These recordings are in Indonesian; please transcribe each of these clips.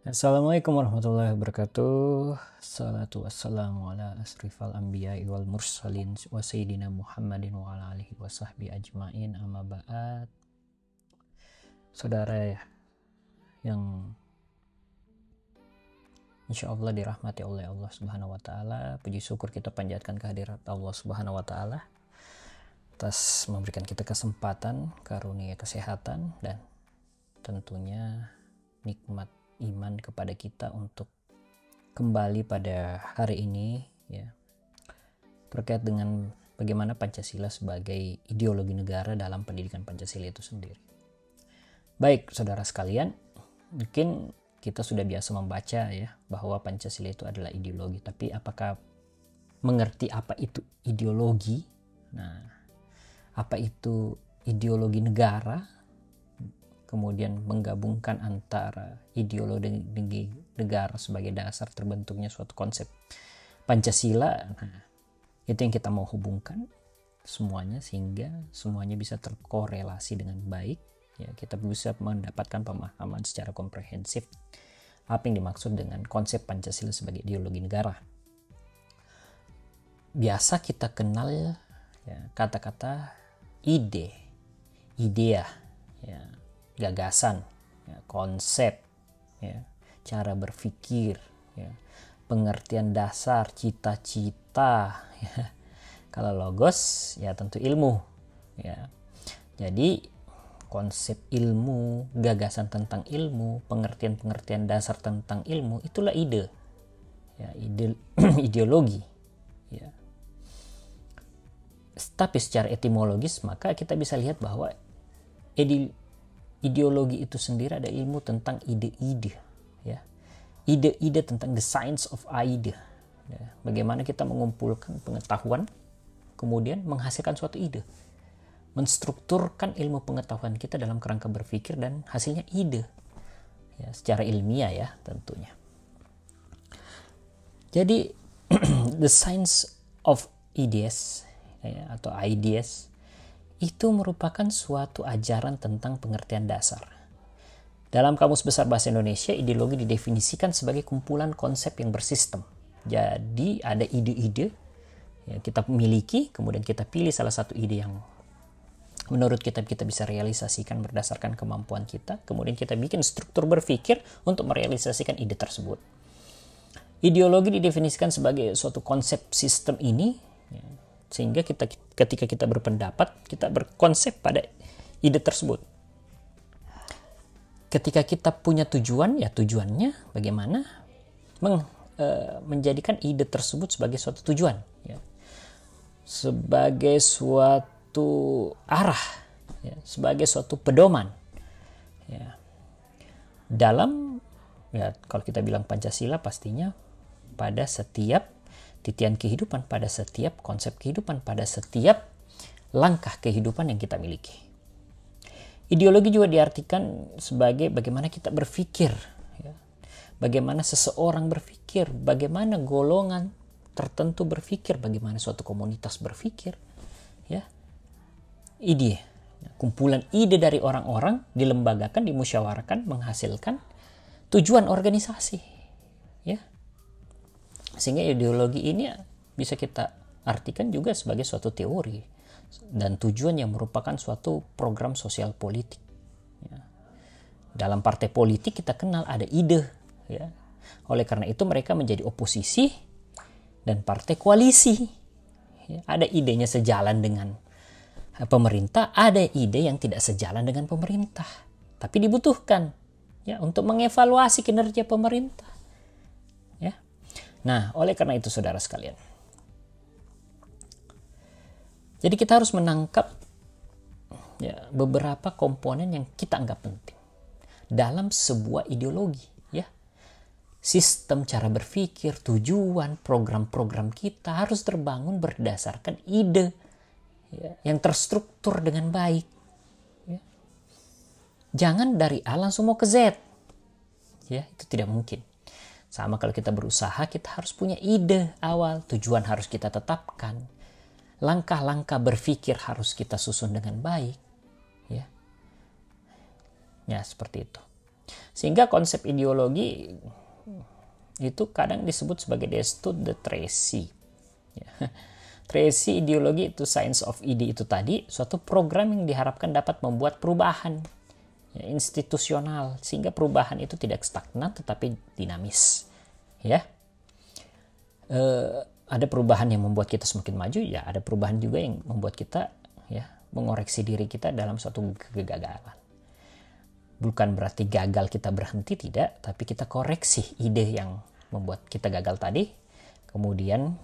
Assalamualaikum warahmatullahi wabarakatuh. Salatu wassalamu ala asrifal anbiya'i wal mursalin wa sayyidina Muhammadin wa ala alihi wa sahbihi ajmain, amma ba'd. Saudara yang insya Allah dirahmati oleh Allah Subhanahu wa ta'ala, puji syukur kita panjatkan kehadirat Allah Subhanahu wa ta'ala atas memberikan kita kesempatan, karunia kesehatan, dan tentunya nikmat iman kepada kita untuk kembali pada hari ini ya, terkait dengan bagaimana Pancasila sebagai ideologi negara dalam pendidikan Pancasila itu sendiri. Baik saudara sekalian, mungkin kita sudah biasa membaca ya bahwa Pancasila itu adalah ideologi, tapi apakah mengerti apa itu ideologi? Nah, apa itu ideologi negara? Kemudian menggabungkan antara ideologi negara sebagai dasar terbentuknya suatu konsep Pancasila. Nah, itu yang kita mau hubungkan semuanya sehingga semuanya bisa terkorelasi dengan baik. Ya, kita bisa mendapatkan pemahaman secara komprehensif apa yang dimaksud dengan konsep Pancasila sebagai ideologi negara. Biasa kita kenal ya, kata-kata ide, idea, ya, gagasan, ya, konsep, ya, cara berpikir, ya, pengertian dasar, cita-cita. Ya. Kalau logos, ya tentu ilmu. Ya. Jadi konsep ilmu, gagasan tentang ilmu, pengertian-pengertian dasar tentang ilmu, itulah ide, ya, ideologi. Ya. Tapi secara etimologis maka kita bisa lihat bahwa ideologi itu sendiri ada ilmu tentang ide-ide, ya, ide-ide tentang the science of idea, ya. Bagaimana kita mengumpulkan pengetahuan, kemudian menghasilkan suatu ide, menstrukturkan ilmu pengetahuan kita dalam kerangka berpikir dan hasilnya ide, ya, secara ilmiah ya tentunya. Jadi the science of ideas, ya, atau ideas itu merupakan suatu ajaran tentang pengertian dasar. Dalam Kamus Besar Bahasa Indonesia, ideologi didefinisikan sebagai kumpulan konsep yang bersistem. Jadi ada ide-ide yang kita miliki, kemudian kita pilih salah satu ide yang menurut kita bisa realisasikan berdasarkan kemampuan kita, kemudian kita bikin struktur berpikir untuk merealisasikan ide tersebut. Ideologi didefinisikan sebagai suatu konsep sistem ini, ya, sehingga ketika kita berpendapat, kita berkonsep pada ide tersebut. Ketika kita punya tujuan, ya tujuannya bagaimana menjadikan ide tersebut sebagai suatu tujuan, ya, sebagai suatu arah, ya, sebagai suatu pedoman. Ya. Dalam, ya, kalau kita bilang Pancasila pastinya pada setiap titian kehidupan, pada setiap konsep kehidupan, pada setiap langkah kehidupan yang kita miliki. Ideologi juga diartikan sebagai bagaimana kita berpikir, ya. Bagaimana seseorang berpikir, bagaimana golongan tertentu berpikir, bagaimana suatu komunitas berpikir, ya. Ide, kumpulan ide dari orang-orang dilembagakan, dimusyawarahkan, menghasilkan tujuan organisasi, ya. Sehingga ideologi ini bisa kita artikan juga sebagai suatu teori dan tujuan yang merupakan suatu program sosial politik. Ya. Dalam partai politik kita kenal ada ide. Ya. Oleh karena itu mereka menjadi oposisi dan partai koalisi. Ya. Ada idenya sejalan dengan pemerintah, ada ide yang tidak sejalan dengan pemerintah. Tapi dibutuhkan, ya, untuk mengevaluasi kinerja pemerintah. Nah, oleh karena itu saudara sekalian, jadi kita harus menangkap, ya, beberapa komponen yang kita anggap penting dalam sebuah ideologi, ya. Sistem cara berpikir, tujuan, program-program kita harus terbangun berdasarkan ide, ya, yang terstruktur dengan baik. Ya. Jangan dari A langsung mau ke Z, ya, itu tidak mungkin. Sama kalau kita berusaha, kita harus punya ide awal, tujuan harus kita tetapkan, langkah-langkah berpikir harus kita susun dengan baik, ya. Ya, seperti itu. Sehingga konsep ideologi itu kadang disebut sebagai Destutt de Tracy. Tracy ideologi itu Science of Ide itu tadi suatu program yang diharapkan dapat membuat perubahan institusional, sehingga perubahan itu tidak stagnan tetapi dinamis. Ya, ada perubahan yang membuat kita semakin maju, ya ada perubahan juga yang membuat kita mengoreksi diri kita dalam suatu kegagalan. Bukan berarti gagal kita berhenti, tidak, tapi kita koreksi ide yang membuat kita gagal tadi, kemudian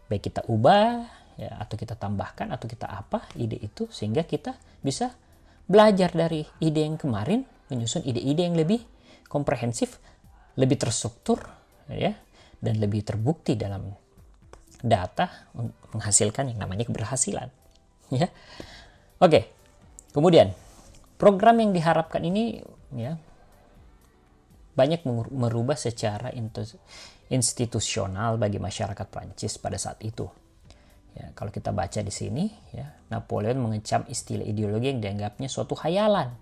baik kita ubah atau kita tambahkan atau kita ide itu, sehingga kita bisa belajar dari ide yang kemarin, menyusun ide-ide yang lebih komprehensif, lebih terstruktur, dan lebih terbukti dalam data, menghasilkan yang namanya keberhasilan. Oke. Kemudian program yang diharapkan ini banyak merubah secara institusional bagi masyarakat Prancis pada saat itu. Kalau kita baca di sini, Napoleon mengecam istilah ideologi yang dianggapnya suatu khayalan.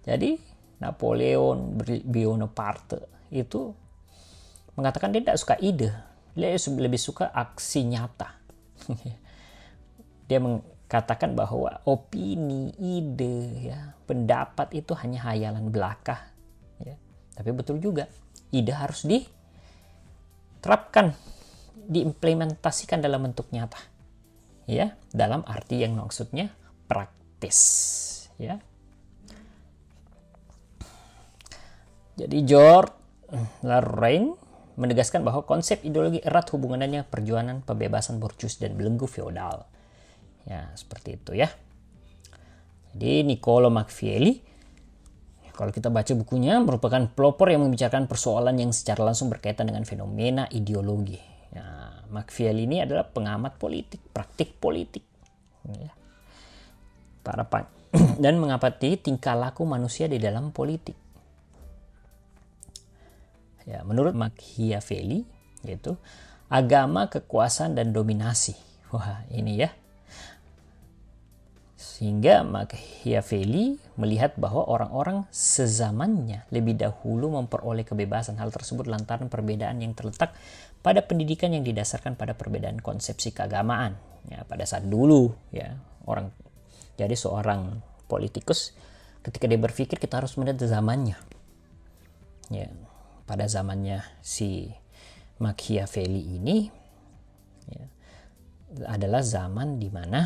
Jadi Napoleon Bonaparte itu mengatakan dia tidak suka ide, dia lebih suka aksi nyata. Dia mengatakan bahwa opini, ide, pendapat itu hanya khayalan belaka. Tapi betul juga, ide harus diterapkan, diimplementasikan dalam bentuk nyata, dalam arti yang maksudnya praktis, Jadi Georges Laraine menegaskan bahwa konsep ideologi erat hubungannya perjuangan pembebasan borjuis dan belenggu feodal. Seperti itu ya. Jadi Niccolo Machiavelli, kalau kita baca bukunya, merupakan pelopor yang membicarakan persoalan yang secara langsung berkaitan dengan fenomena ideologi. Machiavelli ini adalah pengamat politik, praktik politik, dan mengamati tingkah laku manusia di dalam politik. Menurut Machiavelli, yaitu agama, kekuasaan, dan dominasi. Wah, ini Sehingga Machiavelli melihat bahwa orang-orang sezamannya lebih dahulu memperoleh kebebasan. Hal tersebut lantaran perbedaan yang terletak pada pendidikan yang didasarkan pada perbedaan konsepsi keagamaan. Pada saat dulu, jadi seorang politikus ketika dia berpikir, kita harus melihat zamannya. Pada zamannya si Machiavelli ini adalah zaman di mana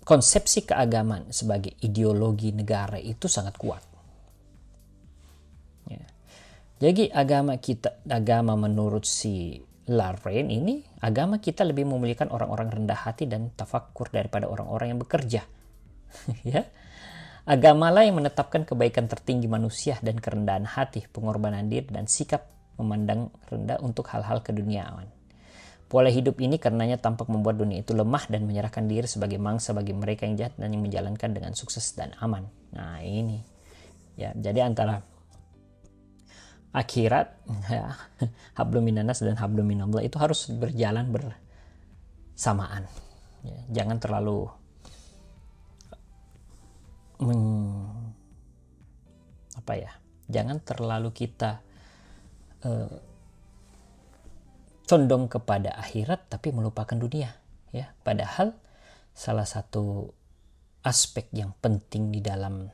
konsepsi keagamaan sebagai ideologi negara itu sangat kuat. Jadi agama menurut si Laraine ini, agama kita lebih memuliakan orang-orang rendah hati dan tafakur daripada orang-orang yang bekerja. Agamalah yang menetapkan kebaikan tertinggi manusia dan kerendahan hati, pengorbanan diri, dan sikap memandang rendah untuk hal-hal keduniaan. Pola hidup ini karenanya tampak membuat dunia itu lemah dan menyerahkan diri sebagai mangsa bagi mereka yang jahat dan yang menjalankan dengan sukses dan aman. Nah ini, jadi antara akhirat, hablum minanas dan hablum minallah itu harus berjalan bersamaan. Jangan terlalu jangan terlalu kita condong kepada akhirat tapi melupakan dunia, padahal salah satu aspek yang penting di dalam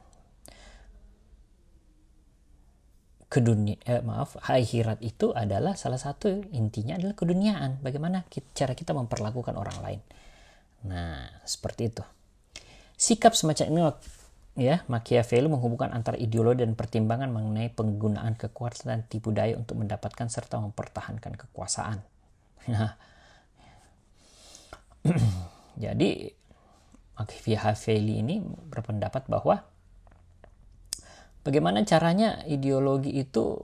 akhirat itu adalah salah satu intinya adalah keduniaan, bagaimana cara kita memperlakukan orang lain. Nah, seperti itu. Sikap semacam ini Machiavelli menghubungkan antara ideologi dan pertimbangan mengenai penggunaan kekuatan dan tipu daya untuk mendapatkan serta mempertahankan kekuasaan. Jadi Machiavelli ini berpendapat bahwa bagaimana caranya ideologi itu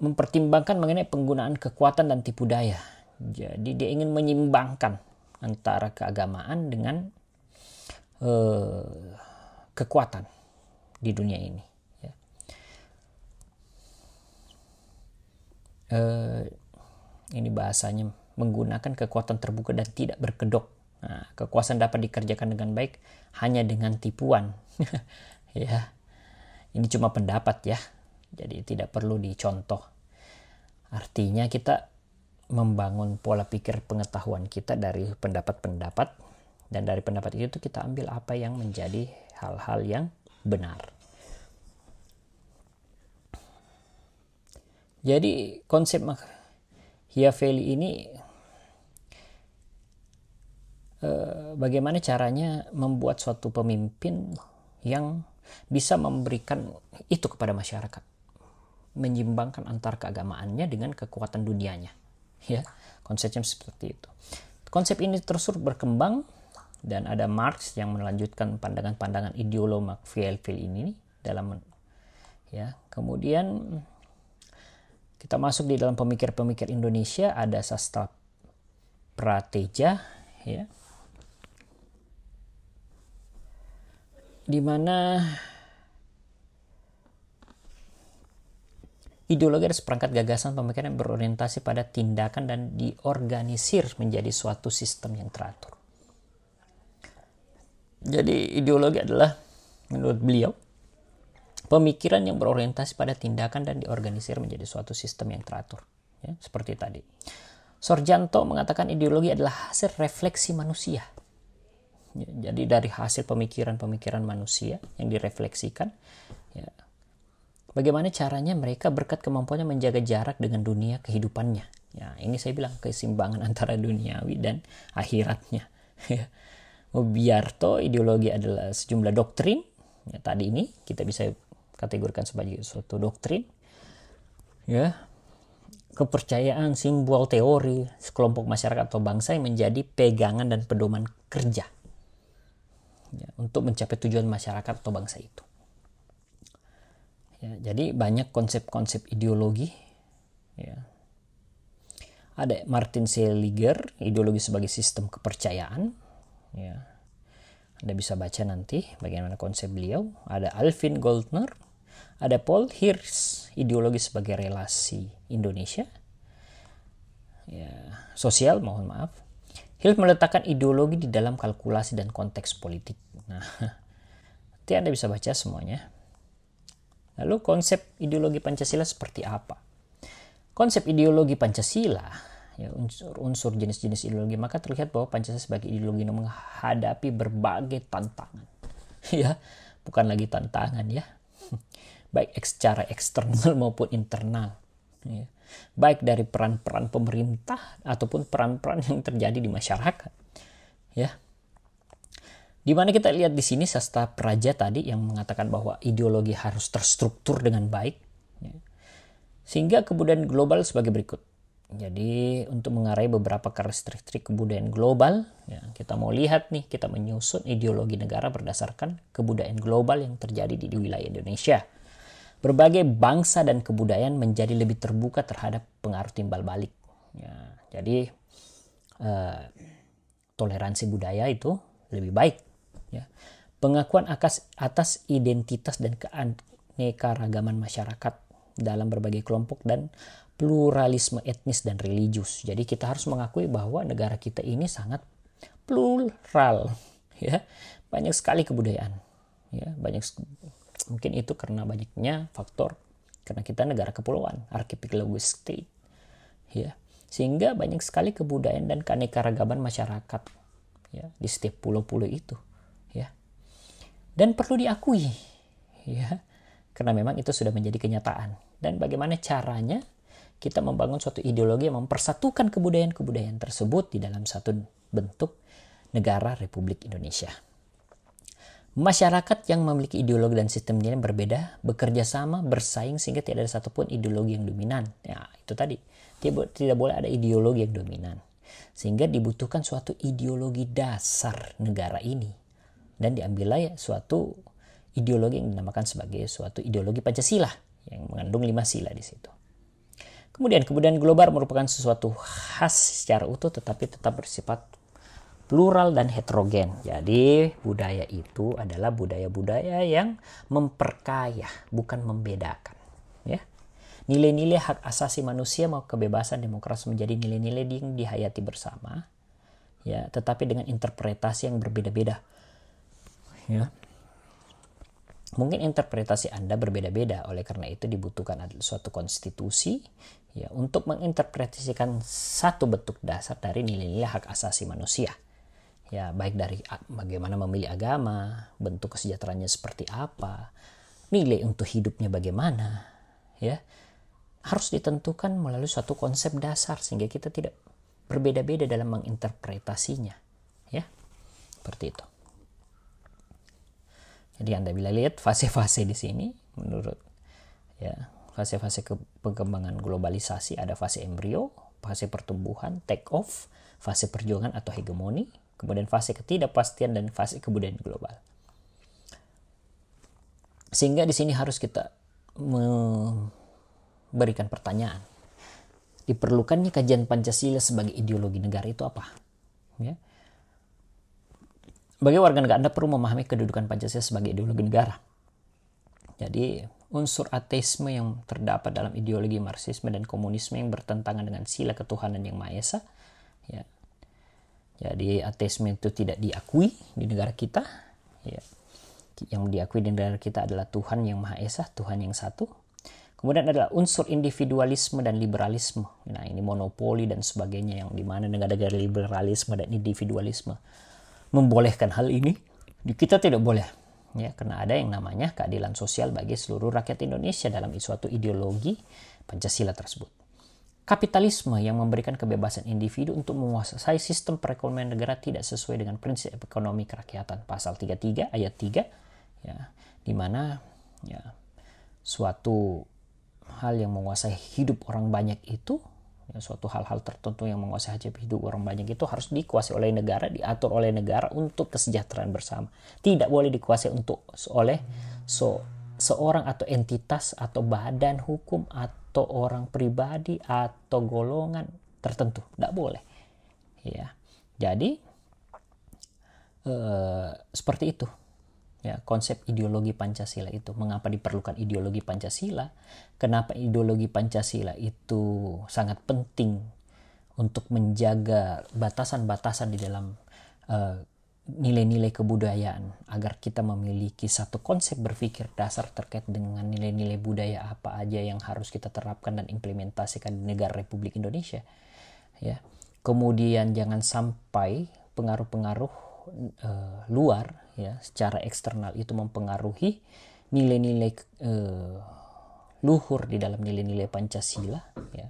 mempertimbangkan mengenai penggunaan kekuatan dan tipu daya. Jadi dia ingin menyimbangkan antara keagamaan dengan kekuatan di dunia ini. Ini bahasanya menggunakan kekuatan terbuka dan tidak berkedok. Nah, kekuasaan dapat dikerjakan dengan baik hanya dengan tipuan. Ya, ini cuma pendapat ya, jadi tidak perlu dicontoh. Artinya kita membangun pola pikir pengetahuan kita dari pendapat-pendapat, dan dari pendapat itu kita ambil apa yang menjadi hal-hal yang benar. Jadi konsep Machiavelli ini bagaimana caranya membuat suatu pemimpin yang bisa memberikan itu kepada masyarakat, menyimbangkan antar keagamaannya dengan kekuatan dunianya. Ya, konsepnya seperti itu. Konsep ini terus berkembang, dan ada Marx yang melanjutkan pandangan-pandangan ideolog Machiavelli ini dalam, ya. Kemudian kita masuk di dalam pemikir-pemikir Indonesia, ada Sastra Prateja, ya, di mana ideologi adalah seperangkat gagasan pemikiran yang berorientasi pada tindakan dan diorganisir menjadi suatu sistem yang teratur. Jadi ideologi adalah, menurut beliau, pemikiran yang berorientasi pada tindakan dan diorganisir menjadi suatu sistem yang teratur. Ya, seperti tadi. Sorjanto mengatakan ideologi adalah hasil refleksi manusia. Ya, jadi dari hasil pemikiran-pemikiran manusia yang direfleksikan, ya, bagaimana caranya mereka berkat kemampuannya menjaga jarak dengan dunia kehidupannya. Ya, ini saya bilang keseimbangan antara duniawi dan akhiratnya. Biarto, ideologi adalah sejumlah doktrin. Ya, tadi ini kita bisa kategorikan sebagai suatu doktrin. Ya, kepercayaan, simbol, teori sekelompok masyarakat atau bangsa yang menjadi pegangan dan pedoman kerja, ya, untuk mencapai tujuan masyarakat atau bangsa itu. Ya, jadi banyak konsep-konsep ideologi. Ya. Ada Martin Seligger, ideologi sebagai sistem kepercayaan. Ya. Anda bisa baca nanti bagaimana konsep beliau. Ada Alvin Goldner, ada Paul Hirsch, ideologi sebagai relasi Indonesia. Ya, sosial, mohon maaf. Hill meletakkan ideologi di dalam kalkulasi dan konteks politik. Nah, nanti Anda bisa baca semuanya. Lalu konsep ideologi Pancasila seperti apa? Konsep ideologi Pancasila, ya, unsur jenis-jenis ideologi, maka terlihat bahwa Pancasila sebagai ideologi yang menghadapi berbagai tantangan. Ya, bukan lagi tantangan ya. Baik secara eksternal maupun internal. Ya. Baik dari peran-peran pemerintah ataupun peran-peran yang terjadi di masyarakat. Ya. Di mana kita lihat di sini Sastra Praja tadi yang mengatakan bahwa ideologi harus terstruktur dengan baik, ya. Sehingga kebudayaan global sebagai berikut. Jadi untuk mengarai beberapa karakteristik kebudayaan global, ya, kita mau lihat nih, kita menyusun ideologi negara berdasarkan kebudayaan global yang terjadi di wilayah Indonesia. Berbagai bangsa dan kebudayaan menjadi lebih terbuka terhadap pengaruh timbal balik. Ya, jadi toleransi budaya itu lebih baik. Ya. Pengakuan atas identitas dan keanekaragaman masyarakat dalam berbagai kelompok dan pluralisme etnis dan religius. Jadi kita harus mengakui bahwa negara kita ini sangat plural, ya. Banyak sekali kebudayaan, ya. Mungkin itu karena banyaknya faktor, karena kita negara kepulauan, archipelago state, ya. Sehingga banyak sekali kebudayaan dan keanekaragaman masyarakat, ya, di setiap pulau-pulau itu, ya. Dan perlu diakui, ya, karena memang itu sudah menjadi kenyataan. Dan bagaimana caranya kita membangun suatu ideologi yang mempersatukan kebudayaan-kebudayaan tersebut di dalam satu bentuk negara Republik Indonesia. Masyarakat yang memiliki ideologi dan sistem nilai yang berbeda bekerja sama, bersaing sehingga tidak ada satupun ideologi yang dominan. Ya, itu tadi. Tidak boleh ada ideologi yang dominan. Sehingga dibutuhkan suatu ideologi dasar negara ini. Dan diambillah ya suatu ideologi yang dinamakan sebagai suatu ideologi Pancasila yang mengandung 5 sila di situ. Kemudian kebudayaan global merupakan sesuatu khas secara utuh tetapi tetap bersifat plural dan heterogen. Jadi budaya itu adalah budaya-budaya yang memperkaya, bukan membedakan. Ya. Nilai-nilai hak asasi manusia mau kebebasan demokrasi menjadi nilai-nilai yang dihayati bersama, ya, tetapi dengan interpretasi yang berbeda-beda. Ya. Mungkin interpretasi Anda berbeda-beda, oleh karena itu dibutuhkan suatu konstitusi ya untuk menginterpretasikan satu bentuk dasar dari nilai-nilai hak asasi manusia. Ya, baik dari bagaimana memilih agama, bentuk kesejahteraannya seperti apa, nilai untuk hidupnya bagaimana, ya. Harus ditentukan melalui suatu konsep dasar sehingga kita tidak berbeda-beda dalam menginterpretasinya, ya. Seperti itu. Jadi Anda bisa lihat fase-fase di sini menurut ya, fase-fase pengembangan globalisasi ada fase embrio, fase pertumbuhan, take off, fase perjuangan atau hegemoni, kemudian fase ketidakpastian dan fase kebudayaan global. Sehingga di sini harus kita memberikan pertanyaan. Diperlukannya kajian Pancasila sebagai ideologi negara itu apa? Ya. Bagi warga negara, Anda perlu memahami kedudukan Pancasila sebagai ideologi negara. Jadi, unsur ateisme yang terdapat dalam ideologi Marxisme dan komunisme yang bertentangan dengan sila ketuhanan yang Maha Esa. Ya. Jadi, ateisme itu tidak diakui di negara kita. Ya. Yang diakui di negara kita adalah Tuhan yang Maha Esa, Tuhan yang satu. Kemudian adalah unsur individualisme dan liberalisme. Nah, ini monopoli dan sebagainya, yang dimana negara-negara liberalisme dan individualisme membolehkan hal ini, kita tidak boleh, ya, karena ada yang namanya keadilan sosial bagi seluruh rakyat Indonesia dalam suatu ideologi Pancasila tersebut. Kapitalisme yang memberikan kebebasan individu untuk menguasai sistem perekonomian negara tidak sesuai dengan prinsip ekonomi kerakyatan, pasal 33 ayat 3, ya, di mana ya, suatu hal yang menguasai hidup orang banyak itu, ya, suatu hal-hal tertentu yang menguasai hidup orang banyak itu harus dikuasai oleh negara, diatur oleh negara untuk kesejahteraan bersama. Tidak boleh dikuasai oleh seorang atau entitas atau badan hukum atau orang pribadi atau golongan tertentu. Tidak boleh. Ya. Jadi seperti itu. Ya, konsep ideologi Pancasila itu. Mengapa diperlukan ideologi Pancasila? Kenapa ideologi Pancasila itu sangat penting untuk menjaga batasan-batasan di dalam nilai-nilai kebudayaan, agar kita memiliki satu konsep berpikir dasar terkait dengan nilai-nilai budaya apa aja yang harus kita terapkan dan implementasikan di negara Republik Indonesia. Ya. Kemudian jangan sampai pengaruh-pengaruh luar, ya, secara eksternal itu mempengaruhi nilai-nilai luhur di dalam nilai-nilai Pancasila, ya.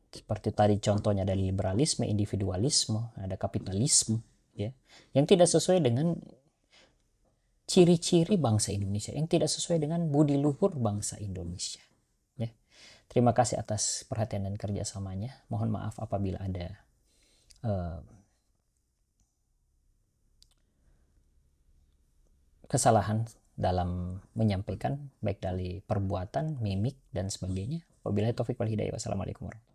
Seperti tadi contohnya ada liberalisme, individualisme, ada kapitalisme, ya, yang tidak sesuai dengan ciri-ciri bangsa Indonesia, yang tidak sesuai dengan budi luhur bangsa Indonesia, ya. Terima kasih atas perhatian dan kerjasamanya. Mohon maaf apabila ada kesalahan dalam menyampaikan, baik dari perbuatan, mimik, dan sebagainya. Wabillahi taufiq wal hidayah. Wassalamualaikum warahmatullahi wabarakatuh.